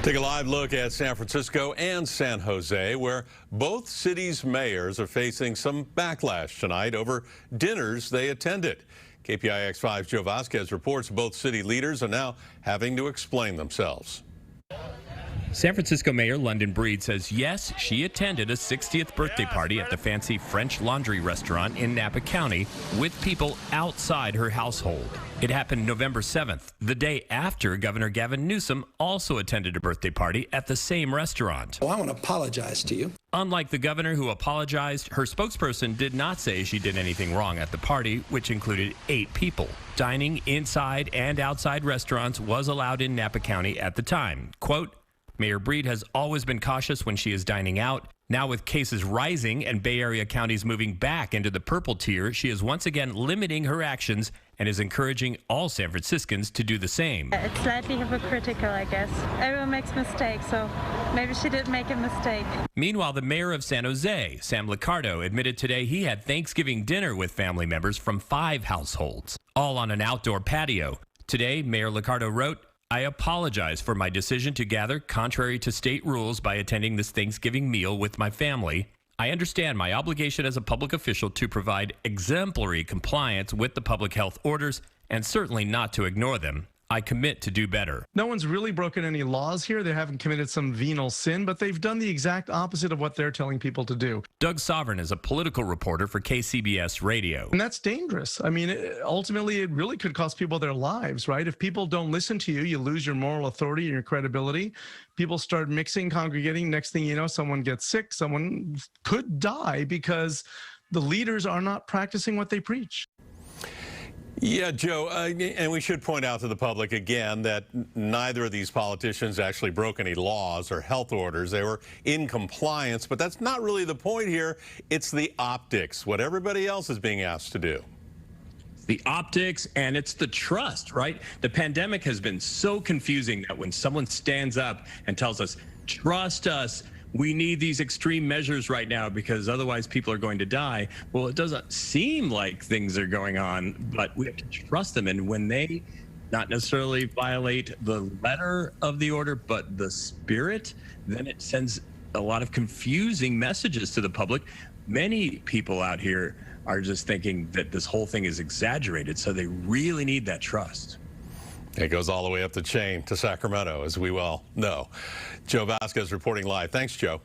Take a live look at San Francisco and San Jose, where both cities' mayors are facing some backlash tonight over dinners they attended. KPIX 5's Joe Vazquez reports both city leaders are now having to explain themselves. San Francisco Mayor London Breed says yes, she attended a 60th birthday party at the fancy French Laundry restaurant in Napa County with people outside her household. It happened November 7th, the day after Governor Gavin Newsom also attended a birthday party at the same restaurant. Well, I want to apologize to you. Unlike the governor who apologized, her spokesperson did not say she did anything wrong at the party, which included 8 people. Dining inside and outside restaurants was allowed in Napa County at the time. Quote, Mayor Breed has always been cautious when she is dining out. Now with cases rising and Bay Area counties moving back into the purple tier, she is once again limiting her actions and is encouraging all San Franciscans to do the same. It's slightly hypocritical, I guess. Everyone makes mistakes, so maybe she did make a mistake. Meanwhile, the mayor of San Jose, Sam Liccardo, admitted today he had Thanksgiving dinner with family members from 5 households, all on an outdoor patio. Today, Mayor Liccardo wrote, I apologize for my decision to gather contrary to state rules by attending this Thanksgiving meal with my family. I understand my obligation as a public official to provide exemplary compliance with the public health orders and certainly not to ignore them. I commit to do better. No one's really broken any laws here. They haven't committed some venal sin, but they've done the exact opposite of what they're telling people to do. Doug Sovereign is a political reporter for KCBS Radio. And that's dangerous. I mean, ultimately, it really could cost people their lives, right? If people don't listen to you, you lose your moral authority and your credibility. People start mixing, congregating. Next thing you know, someone gets sick. Someone could die because the leaders are not practicing what they preach. Yeah, Joe, and we should point out to the public again that neither of these politicians actually broke any laws or health orders. They were in compliance, but that's not really the point here. It's the optics, what everybody else is being asked to do. The optics, and it's the trust, right? The pandemic has been so confusing that when someone stands up and tells us, trust us, we need these extreme measures right now because otherwise people are going to die. Well, it doesn't seem like things are going on, but we have to trust them. And when they not necessarily violate the letter of the order, but the spirit, then it sends a lot of confusing messages to the public. Many people out here are just thinking that this whole thing is exaggerated, so they really need that trust. It goes all the way up the chain to Sacramento, as we well know. Joe Vazquez reporting live. Thanks, Joe.